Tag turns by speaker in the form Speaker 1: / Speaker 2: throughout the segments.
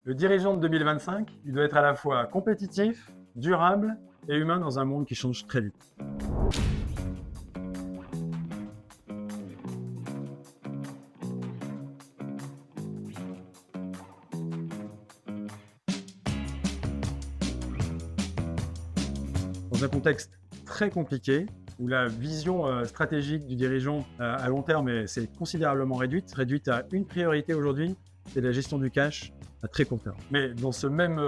Speaker 1: Le dirigeant de 2025, il doit être à la fois compétitif, durable et humain dans un monde qui change très vite. Dans un contexte très compliqué, où la vision stratégique du dirigeant à long terme c'est considérablement réduite à une priorité aujourd'hui, c'est la gestion du cash à très court terme. Mais dans ce même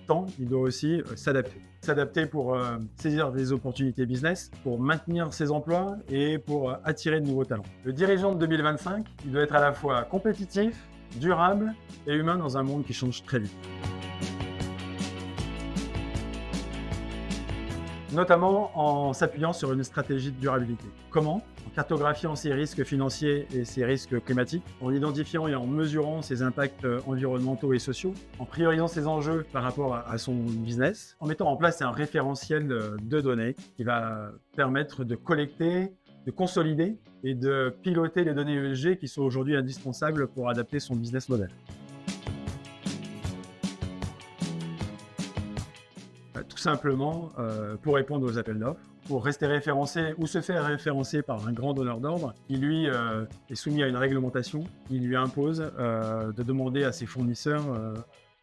Speaker 1: temps, il doit aussi s'adapter. S'adapter pour saisir des opportunités business, pour maintenir ses emplois et pour attirer de nouveaux talents. Le dirigeant de 2025, il doit être à la fois compétitif, durable et humain dans un monde qui change très vite. Notamment en s'appuyant sur une stratégie de durabilité. Comment? En cartographiant ses risques financiers et ses risques climatiques, en identifiant et en mesurant ses impacts environnementaux et sociaux, en priorisant ses enjeux par rapport à son business, en mettant en place un référentiel de données qui va permettre de collecter, de consolider et de piloter les données ESG qui sont aujourd'hui indispensables pour adapter son business model. Tout simplement pour répondre aux appels d'offres, pour rester référencé ou se faire référencer par un grand donneur d'ordre qui, lui, est soumis à une réglementation qui lui impose de demander à ses fournisseurs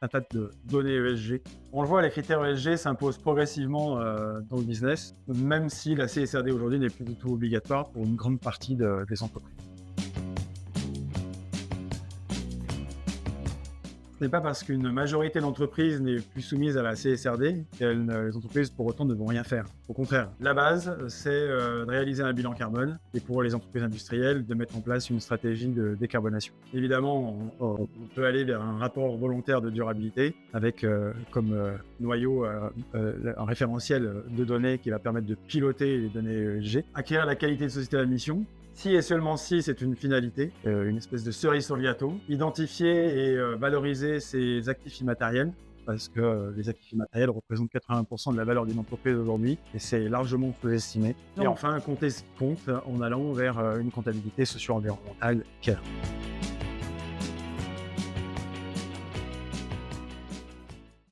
Speaker 1: un tas de données ESG. On le voit, les critères ESG s'imposent progressivement dans le business, même si la CSRD aujourd'hui n'est plus du tout obligatoire pour une grande partie des entreprises. Ce n'est pas parce qu'une majorité d'entreprises n'est plus soumise à la CSRD que les entreprises pour autant ne vont rien faire. Au contraire, la base, c'est de réaliser un bilan carbone et pour les entreprises industrielles, de mettre en place une stratégie de décarbonation. Évidemment, on peut aller vers un rapport volontaire de durabilité avec comme noyau un référentiel de données qui va permettre de piloter les données ESG, acquérir la qualité de société à mission. Si et seulement si c'est une finalité, une espèce de cerise sur le gâteau, identifier et valoriser ses actifs immatériels, parce que les actifs immatériels représentent 80% de la valeur d'une entreprise aujourd'hui, et c'est largement sous-estimé. Et enfin, compter ce qui compte en allant vers une comptabilité socio-environnementale claire.